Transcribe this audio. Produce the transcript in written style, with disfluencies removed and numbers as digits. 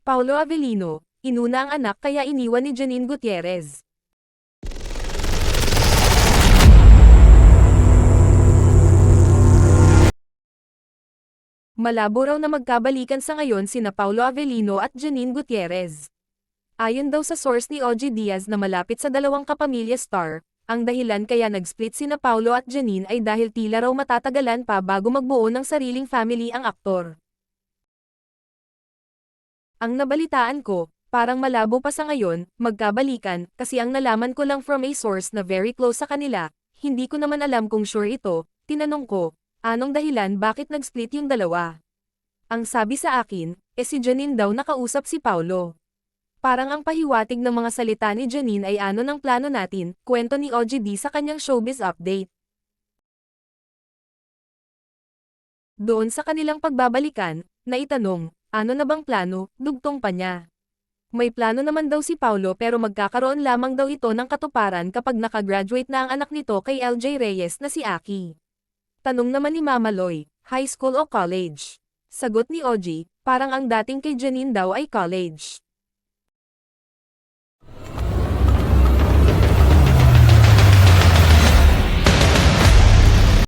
Paulo Avellino, inuna ang anak kaya iniwan ni Janine Gutierrez. Malabo raw na magkabalikan sa ngayon sina Paulo Avellino at Janine Gutierrez. Ayon daw sa source ni OG Diaz na malapit sa dalawang kapamilya star, ang dahilan kaya nag-split sina Paulo at Janine ay dahil tila raw matatagalan pa bago magbuo ng sariling family ang aktor. Ang nabalitaan ko, parang malabo pa sa ngayon, magkabalikan, kasi ang nalaman ko lang from a source na very close sa kanila, hindi ko naman alam kung sure ito. Tinanong ko, anong dahilan bakit nag-split yung dalawa? Ang sabi sa akin, si Janine daw nakausap si Paulo. Parang ang pahiwatig ng mga salita ni Janine ay ano ng plano natin, kwento ni OGD sa kanyang showbiz update. Doon sa kanilang pagbabalikan, naitanong, ano na bang plano, dugtong pa niya. May plano naman daw si Paulo pero magkakaroon lamang daw ito ng katuparan kapag nakagraduate na ang anak nito kay LJ Reyes na si Aki. Tanong naman ni Mama Loy, high school o college? Sagot ni OG, parang ang dating kay Janine daw ay college.